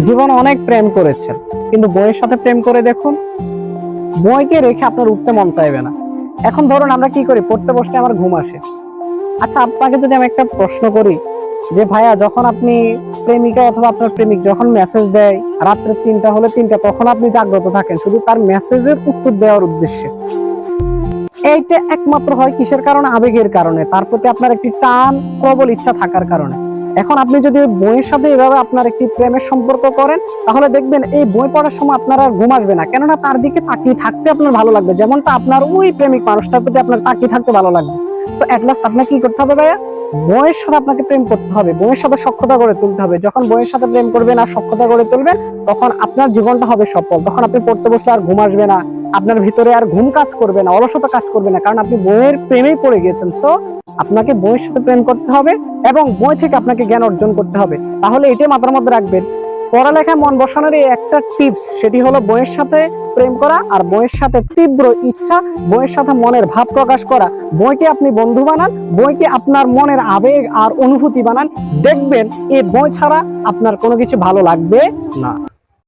জীবনে অনেক প্রেম করেছেন, কিন্তু বইয়ের সাথে প্রেম করে দেখুন, বইকে রেখে আপনার উঠতে মন চাইবে না। এখন ধরুন আমরা কি করি, পড়তে বসলে আমার ঘুম আসে। আচ্ছা, আপনাকে যদি আমি একটা প্রশ্ন করি যে ভাইয়া, যখন আপনি প্রেমিকা অথবা আপনার প্রেমিক যখন মেসেজ দেয় রাত্রে 3টা হলে 3টা, তখন আপনি জাগ্রত থাকেন শুধু তার মেসেজের উত্তর দেওয়ার উদ্দেশ্যে। এইটা একমাত্র হয় কিসের কারণে? আবেগের কারণে, তার প্রতি আপনার একটি টান, প্রবল ইচ্ছা থাকার কারণে। এখন আপনি যদি বইয়ের সাথে এভাবে আপনার একটি প্রেমের সম্পর্ক করেন, তাহলে দেখবেন এই বই পড়ার সময় আপনার আর ঘুম আসবে না, কেননা তার দিকে তাকিয়ে থাকতে আপনার ভালো লাগবে, যেমনটা আপনার ওই প্রেমিক মানুষটার প্রতি আপনার তাকিয়ে থাকতে ভালো লাগবে। সো এট লাস্ট আপনাকে কি করতে হবে ভাইয়া? বইয়ের সাথে আপনাকে প্রেম করতে হবে, বইয়ের সাথে সখ্যতা গড়ে তুলতে হবে। যখন বইয়ের সাথে প্রেম করবেন আর সখ্যতা গড়ে তুলবেন, তখন আপনার জীবনটা হবে সফল। তখন আপনি পড়তে বসলে আর ঘুম আসবে না, আপনার ভিতরে আর ঘুম কাজ করবে না, অলসতা কাজ করবে না, কারণ আপনি বইয়ের প্রেমেই পড়ে গিয়েছেন। সো আপনাকে বইয়ের সাথে প্রেম করতে হবে এবং বই থেকে আপনাকে জ্ঞান অর্জন করতে হবে। তাহলে এটাই মাথার মধ্যে রাখবেন, পড়ালেখায় মন বসানোর এই একটা টিপস, সেটি হলো বইয়ের সাথে প্রেম করা আর বইয়ের সাথে তীব্র ইচ্ছা, বইয়ের সাথে মনের ভাব প্রকাশ করা। বইকে আপনি বন্ধু বানান, বইকে আপনার মনের আবেগ আর অনুভূতি বানান। দেখবেন এই বই ছাড়া আপনার কোনো কিছু ভালো লাগবে না।